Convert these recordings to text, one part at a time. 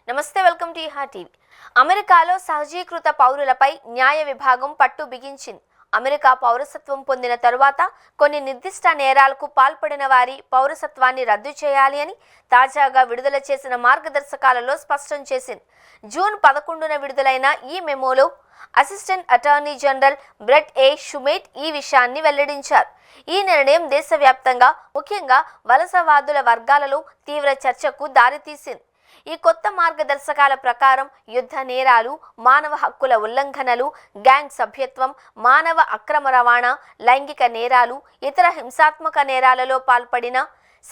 నమస్తే, welcome to ఇహా TV. అమెరికాలో సహజీకృత పౌరులపై న్యాయ విభాగం పట్టు బిగించింది. అమెరికా పౌరసత్వం పొందిన తరువాత కొన్ని నిర్దిష్ట నేరాలకు పాల్పడిన వారి పౌరసత్వాన్ని రద్దు చేయాలి అని తాజాగా విడుదల చేసిన మార్గదర్శకాలలో స్పష్టం చేసింది. జూన్ 11న విడుదలైన ఈ మెమోలో అసిస్టెంట్ అటార్నీ జనరల్ బ్రెట్ ఏ షుమేట్ ఈ విషయాన్ని వెల్లడించారు. ఈ నిర్ణయం దేశవ్యాప్తంగా ముఖ్యంగా వలసవాదుల వర్గాలలో తీవ్ర చర్చకు దారితీసింది. ఈ కొత్త మార్గదర్శకాల ప్రకారం యుద్ధ నేరాలు, మానవ హక్కుల ఉల్లంఘనలు, గ్యాంగ్ సభ్యత్వం, మానవ అక్రమ రవాణా, లైంగిక నేరాలు, ఇతర హింసాత్మక నేరాలలో పాల్పడిన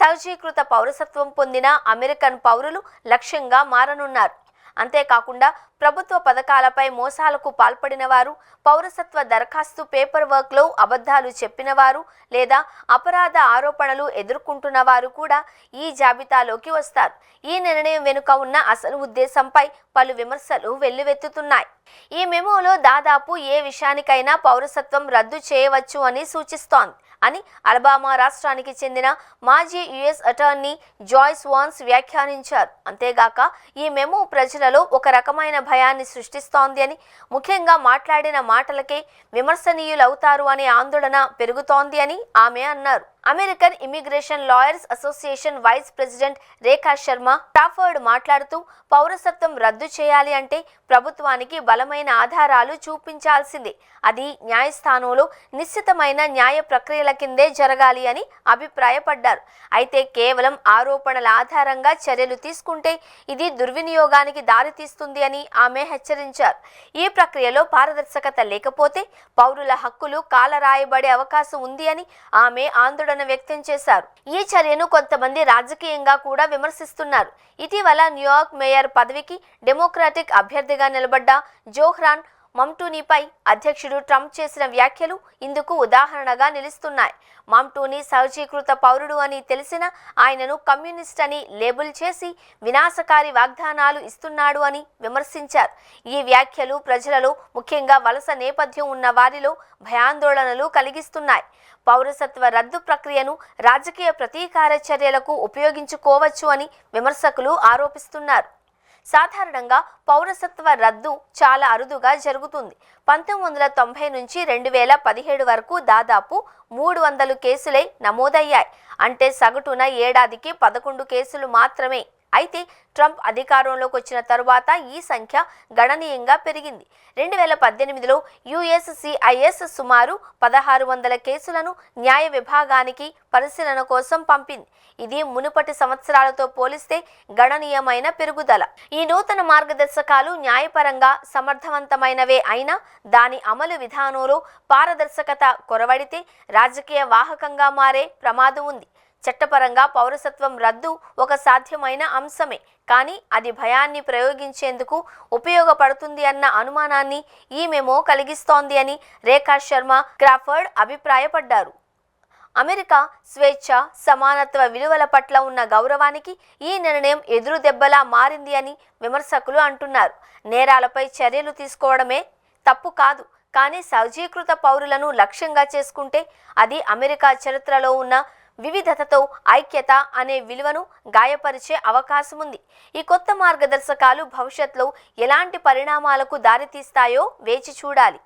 సహజీకృత పౌరసత్వం పొందిన అమెరికన్ పౌరులు లక్ష్యంగా మారనున్నారు. అంతేకాకుండా ప్రభుత్వ పథకాలపై మోసాలకు పాల్పడిన వారు, పౌరసత్వ దరఖాస్తు పేపర్ వర్క్లో అబద్ధాలు చెప్పిన వారు లేదా అపరాధ ఆరోపణలు ఎదుర్కొంటున్న వారు కూడా ఈ జాబితాలోకి వస్తారు. ఈ నిర్ణయం వెనుక ఉన్న అసలు ఉద్దేశంపై పలు విమర్శలు వెల్లువెత్తుతున్నాయి. ఈ మెమోలో దాదాపు ఏ విషయానికైనా పౌరసత్వం రద్దు చేయవచ్చు అని సూచిస్తోంది అని అలబామా రాష్ట్రానికి చెందిన మాజీ యుఎస్ అటార్నీ జాయిస్ వాన్స్ వ్యాఖ్యానించారు. అంతేగాక ఈ మెమో ప్రజలలో ఒక రకమైన భయాన్ని సృష్టిస్తోంది అని, ముఖ్యంగా మాట్లాడిన మాటలకే విమర్శనీయులవుతారు అనే ఆందోళన పెరుగుతోంది అని ఆమె అన్నారు. American immigration lawyers association vice president Rekha Sharma Crawford మాట్లాడుతూ, పౌరసత్వం రద్దు చేయాలి అంటే ప్రభుత్వానికి బలమైన ఆధారాలు చూపించాల్సిందే. అది న్యాయస్థానంలో నిశ్చితమైన న్యాయ ప్రక్రియల కిందే జరగాలి అని అభిప్రాయపడ్డారు. అయితే కేవలం ఆరోపణల ఆధారంగా చర్యలు తీసుకుంటే ఇది దుర్వినియోగానికి దారితీస్తుంది అని ఆమె హెచ్చరించారు. ఈ ప్రక్రియలో పారదర్శకత లేకపోతే పౌరుల హక్కులు కాలరాయబడే అవకాశం ఉంది అని ఆమె ఆందోళన వ్యక్తం చేశారు. ఈ చర్యను కొంతమంది రాజకీయంగా కూడా విమర్శిస్తున్నారు. ఇటీవల న్యూయార్క్ మేయర్ పదవికి డెమోక్రాటిక్ అభ్యర్థిగా నిలబడ్డ జోహ్రాన్ మమ్టూనీపై అధ్యక్షుడు ట్రంప్ చేసిన వ్యాఖ్యలు ఇందుకు ఉదాహరణగా నిలుస్తున్నాయి. మమ్టూనీ సహజీకృత పౌరుడు అని తెలిసిన ఆయనను కమ్యూనిస్ట్ అని లేబుల్ చేసి వినాశకారి వాగ్దానాలు ఇస్తున్నాడు అని విమర్శించారు. ఈ వ్యాఖ్యలు ప్రజలలో, ముఖ్యంగా వలస నేపథ్యం ఉన్న వారిలో భయాందోళనలు కలిగిస్తున్నాయి. పౌరసత్వ రద్దు ప్రక్రియను రాజకీయ ప్రతీకార చర్యలకు ఉపయోగించుకోవచ్చు అని విమర్శకులు ఆరోపిస్తున్నారు. సాధారణంగా పౌరసత్వ రద్దు చాలా అరుదుగా జరుగుతుంది. 1990 నుంచి 2017 వరకు దాదాపు 300 కేసులే నమోదయ్యాయి. అంటే సగటున ఏడాదికి 11 కేసులు మాత్రమే. అయితే ట్రంప్ అధికారంలోకి వచ్చిన తరువాత ఈ సంఖ్య గణనీయంగా పెరిగింది. 2018లో యుఎస్సిఐఎస్ సుమారు 1600 కేసులను న్యాయ విభాగానికి పరిశీలన కోసం పంపింది. ఇది మునుపటి సంవత్సరాలతో పోలిస్తే గణనీయమైన పెరుగుదల. ఈ నూతన మార్గదర్శకాలు న్యాయపరంగా సమర్థవంతమైనవే అయినా దాని అమలు విధానంలో పారదర్శకత కొరవడితే రాజకీయ వాహకంగా మారే ప్రమాదం ఉంది. చట్టపరంగా పౌరసత్వం రద్దు ఒక సాధ్యమైన అంశమే, కానీ అది భయాన్ని ప్రయోగించేందుకు ఉపయోగపడుతుంది అన్న అనుమానాన్ని ఈ మెమో కలిగిస్తోంది అని రేఖా శర్మ క్రాఫర్డ్ అభిప్రాయపడ్డారు. అమెరికా స్వేచ్ఛ, సమానత్వ విలువల పట్ల ఉన్న గౌరవానికి ఈ నిర్ణయం ఎదురు దెబ్బలా మారింది అని విమర్శకులు అంటున్నారు. నేరాలపై చర్యలు తీసుకోవడమే తప్పు కాదు, కానీ సహజీకృత పౌరులను లక్ష్యంగా చేసుకుంటే అది అమెరికా చరిత్రలో ఉన్న వివిధతతో ఐక్యత అనే విలువను గాయపరిచే అవకాశం ఉంది. ఈ కొత్త మార్గదర్శకాలు భవిష్యత్తులో ఎలాంటి పరిణామాలకు దారితీస్తాయో వేచి చూడాలి.